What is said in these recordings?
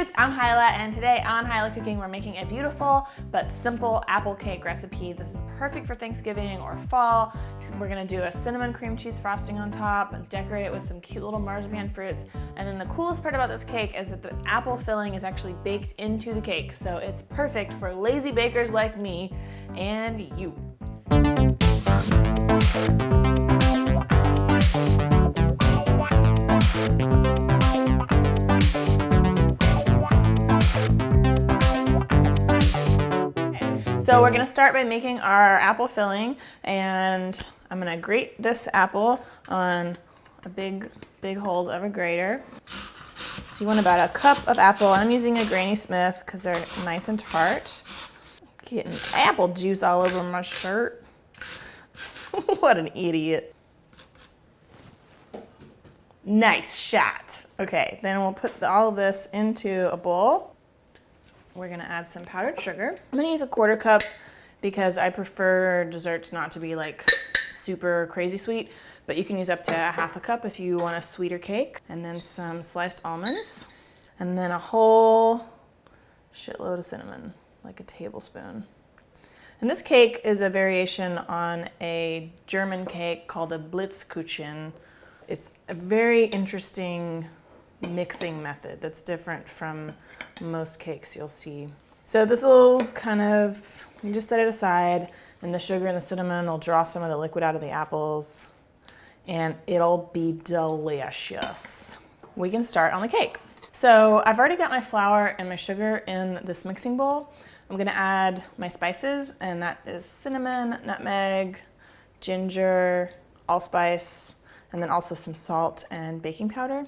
dudes, I'm Hilah, and today on Hilah Cooking we're making a beautiful but simple apple cake recipe. This is perfect for Thanksgiving or fall. We're gonna do a cinnamon cream cheese frosting on top and decorate it with some cute little marzipan fruits. And then the coolest part about this cake is that the apple filling is actually baked into the cake, so it's perfect for lazy bakers like me and you. So we're gonna start by making our apple filling, and I'm gonna grate this apple on a big hold of a grater. So you want about a cup of apple. I'm using a Granny Smith because they're nice and tart. Getting apple juice all over my shirt. What an idiot. Nice shot. Okay, then we'll put all of this into a bowl. We're gonna add some powdered sugar. I'm gonna use a 1/4 cup because I prefer desserts not to be like super crazy sweet, but you can use up to a 1/2 cup if you want a sweeter cake. And then some sliced almonds, and then a whole shitload of cinnamon, like a tablespoon. And this cake is a variation on a German cake called a Blitzkuchen. It's a very interesting mixing method that's different from most cakes you'll see. So this will you just set it aside, and the sugar and the cinnamon will draw some of the liquid out of the apples, and it'll be delicious. We can start on the cake. So I've already got my flour and my sugar in this mixing bowl. I'm gonna add my spices, and that is cinnamon, nutmeg, ginger, allspice, and then also some salt and baking powder.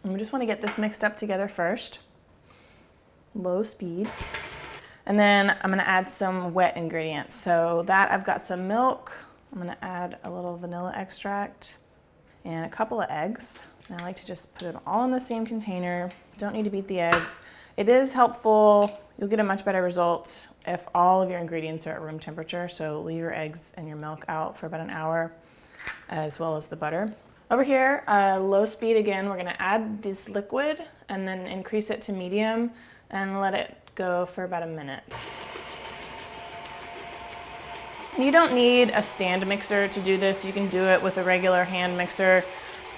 And we just want to get this mixed up together first. Low speed. And then I'm going to add some wet ingredients. So that I've got some milk. I'm going to add a little vanilla extract and a couple of eggs. And I like to just put it all in the same container. Don't need to beat the eggs. It is helpful. You'll get a much better result if all of your ingredients are at room temperature. So leave your eggs and your milk out for about an hour, as well as the butter. Over here, low speed again, we're gonna add this liquid and then increase it to medium and let it go for about a minute. You don't need a stand mixer to do this. You can do it with a regular hand mixer.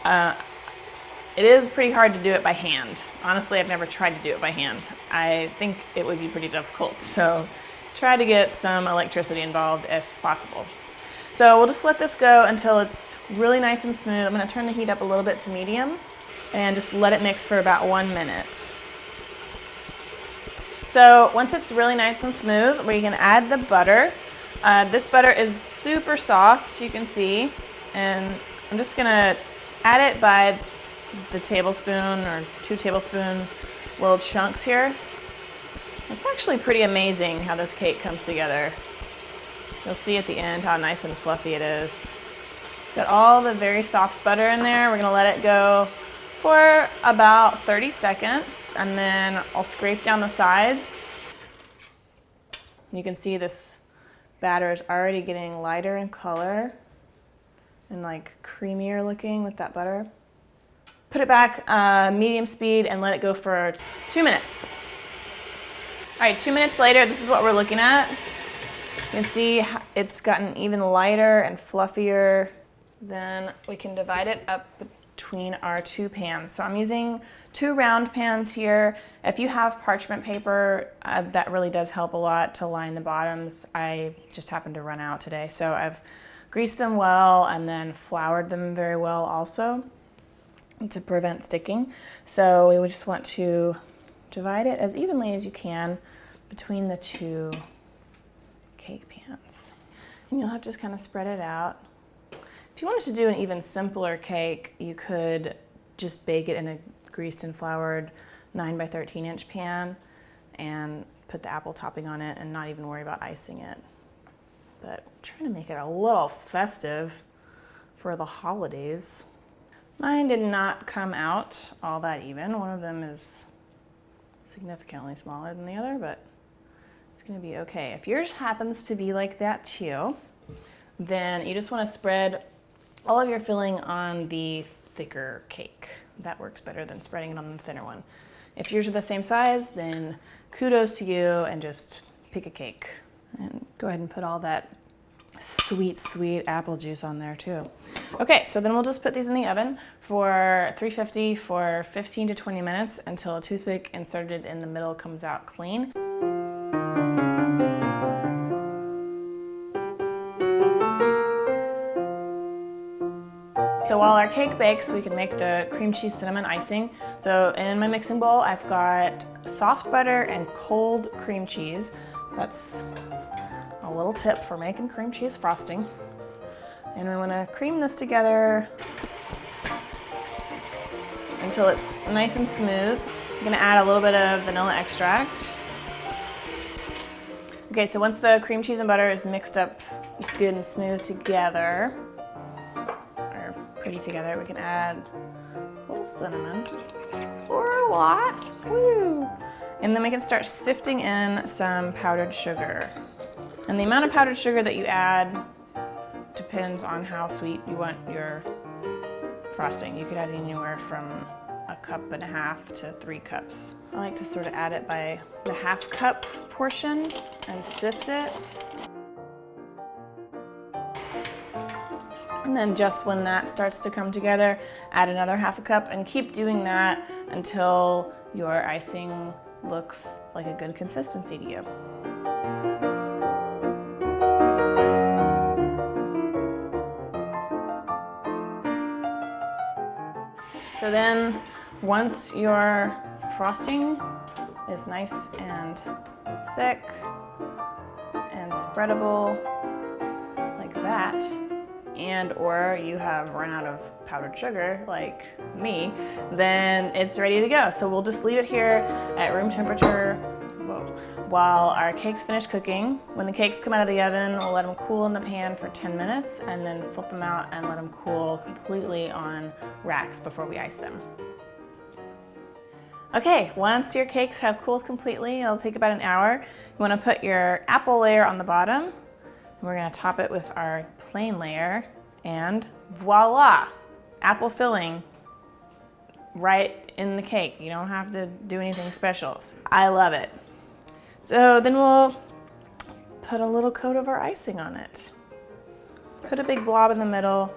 It is pretty hard to do it by hand. Honestly, I've never tried to do it by hand. I think it would be pretty difficult. So try to get some electricity involved if possible. So we'll just let this go until it's really nice and smooth. I'm gonna turn the heat up a little bit to medium and just let it mix for about 1 minute. So once it's really nice and smooth, we can add the butter. This butter is super soft, you can see, and I'm just gonna add it by the tablespoon or 2 tablespoon little chunks here. It's actually pretty amazing how this cake comes together. You'll see at the end how nice and fluffy it is. It's got all the very soft butter in there. We're gonna let it go for about 30 seconds, and then I'll scrape down the sides. You can see this batter is already getting lighter in color and like creamier looking with that butter. Put it back medium speed and let it go for 2 minutes. All right, 2 minutes later, this is what we're looking at. You can see it's gotten even lighter and fluffier. Then we can divide it up between our 2 pans. So I'm using 2 round pans here. If you have parchment paper, that really does help a lot to line the bottoms. I just happened to run out today. So I've greased them well and then floured them very well also to prevent sticking. So we would just want to divide it as evenly as you can between the 2 cake pans. And you'll have to just kind of spread it out. If you wanted to do an even simpler cake, you could just bake it in a greased and floured 9 by 13 inch pan and put the apple topping on it and not even worry about icing it. But I'm trying to make it a little festive for the holidays. Mine did not come out all that even. One of them is significantly smaller than the other, but it's gonna be okay. If yours happens to be like that too, then you just wanna spread all of your filling on the thicker cake. That works better than spreading it on the thinner one. If yours are the same size, then kudos to you and just pick a cake. And go ahead and put all that sweet, sweet apple juice on there too. Okay, so then we'll just put these in the oven for 350 for 15 to 20 minutes until a toothpick inserted in the middle comes out clean. So while our cake bakes, we can make the cream cheese cinnamon icing. So in my mixing bowl, I've got soft butter and cold cream cheese. That's a little tip for making cream cheese frosting. And we want to cream this together until it's nice and smooth. I'm going to add a little bit of vanilla extract. Okay, so once the cream cheese and butter is mixed up good and smooth together, pretty together, we can add a little cinnamon, or a lot, woo! And then we can start sifting in some powdered sugar. And the amount of powdered sugar that you add depends on how sweet you want your frosting. You could add anywhere from 1.5 cups to 3 cups. I like to sort of add it by the 1/2 cup portion and sift it. And then just when that starts to come together, add another 1/2 cup and keep doing that until your icing looks like a good consistency to you. So then once your frosting is nice and thick and spreadable like that, and or you have run out of powdered sugar like me, then it's ready to go. So we'll just leave it here at room temperature while our cakes finish cooking. When the cakes come out of the oven, we'll let them cool in the pan for 10 minutes and then flip them out and let them cool completely on racks before we ice them. Okay, once your cakes have cooled completely, it'll take about an hour. You want to put your apple layer on the bottom. We're going to top it with our plain layer, and voila, apple filling right in the cake. You don't have to do anything special. I love it. So then we'll put a little coat of our icing on it. Put a big blob in the middle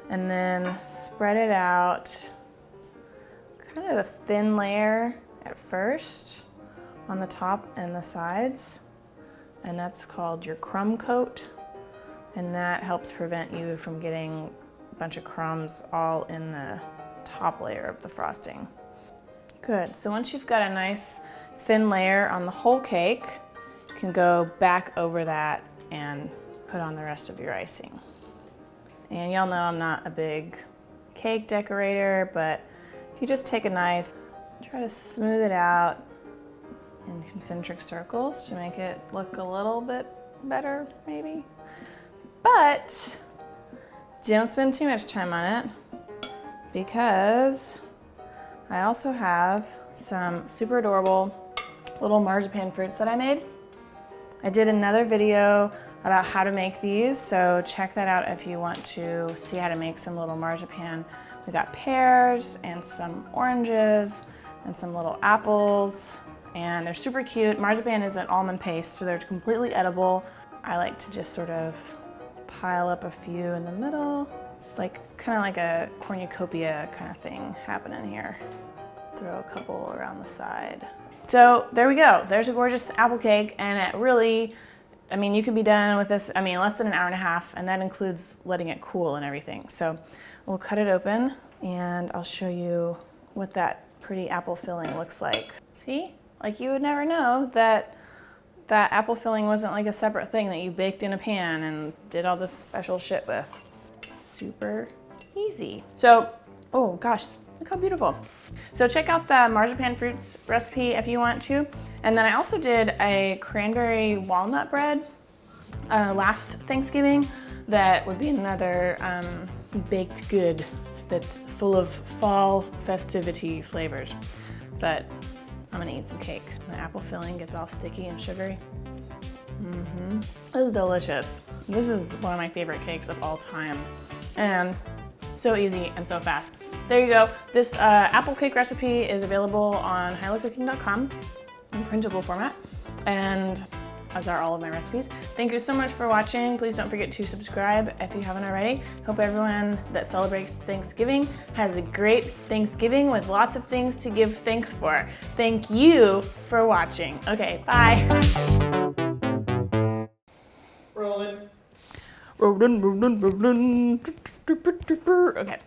and then spread it out, kind of a thin layer at first on the top and the sides, and that's called your crumb coat. And that helps prevent you from getting a bunch of crumbs all in the top layer of the frosting. Good, so once you've got a nice thin layer on the whole cake, you can go back over that and put on the rest of your icing. And y'all know I'm not a big cake decorator, but if you just take a knife, try to smooth it out in concentric circles to make it look a little bit better, maybe. But don't spend too much time on it, because I also have some super adorable little marzipan fruits that I made. I did another video about how to make these, so check that out if you want to see how to make some little marzipan. We got pears and some oranges and some little apples, and they're super cute. Marzipan is an almond paste, so they're completely edible. I like to just sort of pile up a few in the middle. It's like kind of like a cornucopia kind of thing happening here. Throw a couple around the side. So there we go. There's a gorgeous apple cake, and it really, I mean, you can be done with this, less than an hour and a half, and that includes letting it cool and everything. So we'll cut it open, and I'll show you what that pretty apple filling looks like. See? Like, you would never know that that apple filling wasn't like a separate thing that you baked in a pan and did all this special shit with. Super easy. So, oh gosh, look how beautiful. So check out the marzipan fruits recipe if you want to. And then I also did a cranberry walnut bread last Thanksgiving that would be another baked good that's full of fall festivity flavors. But I'm gonna eat some cake. The apple filling gets all sticky and sugary. This is delicious. This is one of my favorite cakes of all time. And so easy and so fast. there you go. This apple cake recipe is available on hilahcooking.com in printable format, and as are all of my recipes. Thank you so much for watching. Please don't forget to subscribe if you haven't already. Hope everyone that celebrates Thanksgiving has a great Thanksgiving with lots of things to give thanks for. Thank you for watching. Okay, bye. Rolling. Okay.